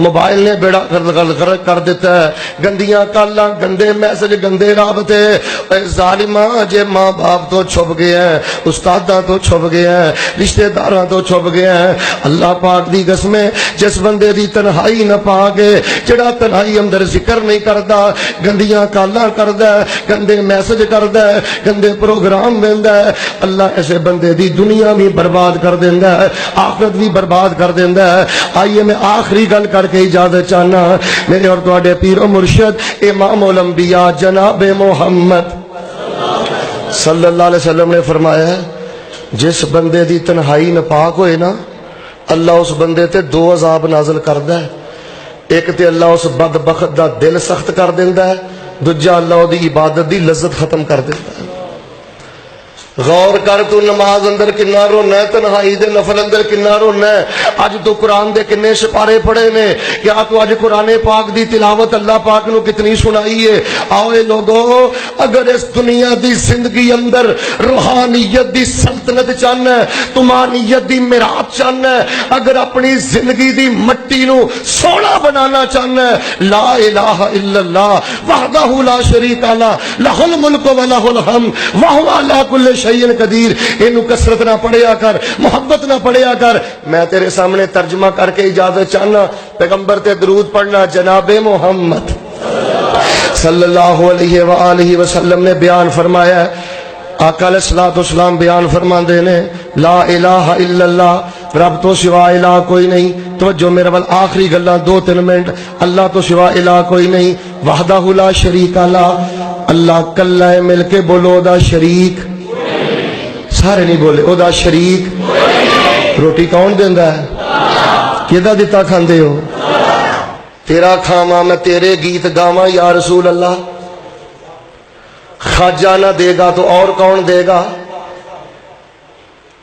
Mobile نے بیڑا کر دیتا ہے، گندیاں کالاں، گندے میسج، گندے رابطے۔ اے ظالماں، جے ماں باپ تو چھپ گئے ہیں، استاداں تو چھپ گئے ہیں، رشتہ داراں تو چھپ گئے ہیں، اللہ پاک دی قسمیں جس بندے دی تنہائی نہ پا کے، جڑا تنہائی اندر ذکر نہیں کردا، گندیاں کالاں کردا ہے، گندے میسج کردا ہے، گندے پروگرام ویندا ہے، اللہ ایسے بندے دی دنیا بھی برباد کر دیندا ہے، آخرت بھی برباد کر دیندا ہے۔ آئیے میں آخری گل کر کے اجازت چاہنا، میرے اور تواڈے پیر و مرشد امام الانبیاء جناب محمد صلی اللہ علیہ وسلم نے فرمایا ہے، جس بندے دی تنہائی ناپاک ہوئے نا، اللہ اس بندے تے دو عذاب نازل کردا ہے۔ ایک تے اللہ اس بدبخت دا دل سخت کر دیندا ہے، دوجا اللہ دی عبادت دی لذت ختم کر دیندا ہے۔ غور کر، تو نماز اندر کنا رونا ہے، تنہائی دے نفل اندر کنا رونا ہے۔ اج تو قرآن دے کنے سپارے پڑھے نے، کیا تو اج قرآن پاک دی تلاوت اللہ پاک نو کتنی سنائی ہے؟ آؤ اے لوگو، اگر اس دنیا دی زندگی اندر روحانیت دی سلطنت چاہنا ہے، طمانینت دی میراث چاہنا ہے، اگر اپنی زندگی دی مٹی نو سونا بنانا چاہنا ہے، لا الہ الا اللہ وحدہ لا شریک لہ، لہ الملک و لہ الحمد وہو علی کل شیء قدیر۔ اینو کثرت نہ پڑھیا کر، محبت نہ پڑھیا کر۔ میں تیرے سامنے ترجمہ کر کے اجازت چاہنا، پیغمبر تے درود پڑھنا۔ جناب محمد صلی اللہ علیہ وآلہ وسلم نے بیان فرمایا ہے، آقا علیہ الصلوۃ والسلام بیان فرماندے نے، لا الہ الا اللہ، رب تو سوا الہ کوئی نہیں۔ توجہ میرے ول، آخری گلاں 2-3 منٹ۔ اللہ تو سوا الہ کوئی نہیں، وحدہ لا شریک لہ، اللہ کلا ہے، مل کے بولو دا شریک، سارے نہیں بولے، او دا شریک۔ روٹی کون دیندا ہے؟ کیدا دتا کھاندے ہو؟ تیرا کھاواں میں تیرے گیت گاواں یا رسول اللہ؟ خواجہ نہ دے گا تو اور کون دے گا؟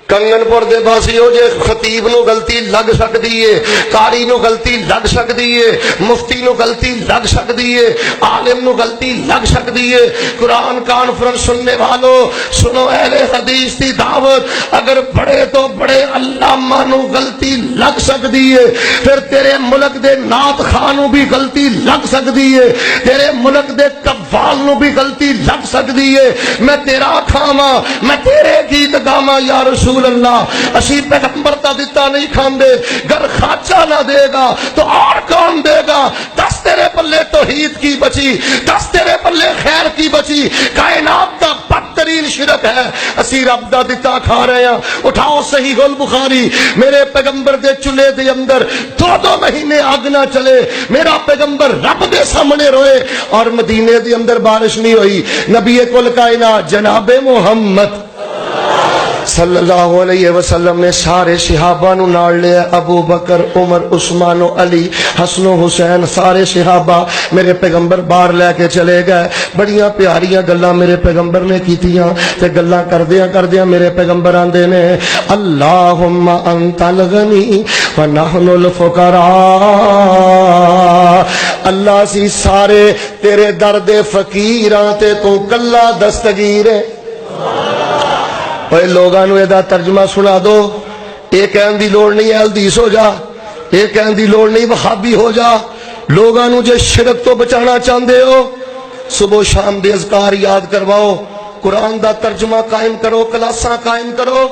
کنگن پور دے باسیو، جے خطیب نو غلطی لگ سکتی ہے، قاری نو غلطی لگ سکتی ہے، مفتی نو غلطی لگ سکتی ہے، عالم نو غلطی لگ سکتی ہے، قرآن کانفرنس سننے والو سنو، اہل حدیث دی دعوت، اگر بڑے تو بڑے علامہ نو غلطی لگ سکتی ہے، پھر تیرے ملک دے نعت خان نو بھی غلطی لگ سکتی ہے، تیرے ملک دے قوال نو بھی غلطی لگ سکتی ہے۔ میں تیرا کھاواں، میں تیرے گیت گاواں یا رسول اللہ، اسی پیغمبر تا دیتا نہیں کھاندے، گر خواجہ نہ دے گا تو اور کون دے گا؟ دس تیرے پلے توحید کی بچی، دس تیرے پلے خیر کی بچی، کائنات دا بدترین شرک ہے، اسی رب دا دیتا کھا رہے ہیں۔ اٹھاؤ صحیح البخاری، میرے پیغمبر دے چولہے دے اندر 2 مہینے آگ نہ چلے، میرا پیغمبر رب دے سامنے روئے، اور مدینے دے اندر بارش نہیں ہوئی۔ نبی کل کائنات جناب محمد صلی اللہ علیہ وسلم نے سارے صحابہ نو نال لیا، ابو بکر، عمر، عثمان و علی، حسن و حسین، سارے صحابہ میرے پیغمبر باہر لے کے چلے گئے۔ بڑیاں پیاریاں گلاں میرے پیغمبر نے کیتیاں، تے گلاں کردیاں کردیاں میرے پیغمبر آندے نے، اللہم انت الغنی ونحن الفقراء، اللہ سی سارے تیرے درد فقیراں تے تو کلا دستگیر ہے۔ اے لوگاں نو ادا ترجمہ سنا دو، اے کہن دی لوڑ نہیں حدیث ہو جا، اے کہن دی لوڑ نہیں وہابی ہو جا۔ لوگاں نو جے شرک تو بچانا چاہندے ہو، صبح و شام دے اذکار یاد کرواؤ، قرآن دا ترجمہ قائم کرو، کلاساں قائم کرو۔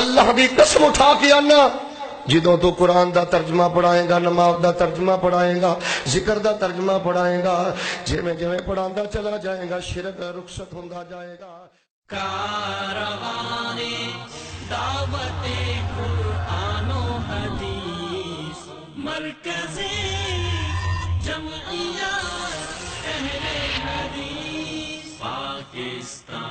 اللہ دی قسم اٹھا کے آنا، جدوں تو قرآن دا ترجمہ پڑھائے گا، نماز دا ترجمہ پڑھائے گا، ذکر دا ترجمہ پڑھائے گا، جویں جویں پڑھاندا چلا جائے گا، شرک رخصت ہوندا جائے گا۔ کاروان دعوت قرآن و حدیث، مرکز جمعیت اہل حدیث پاکستان۔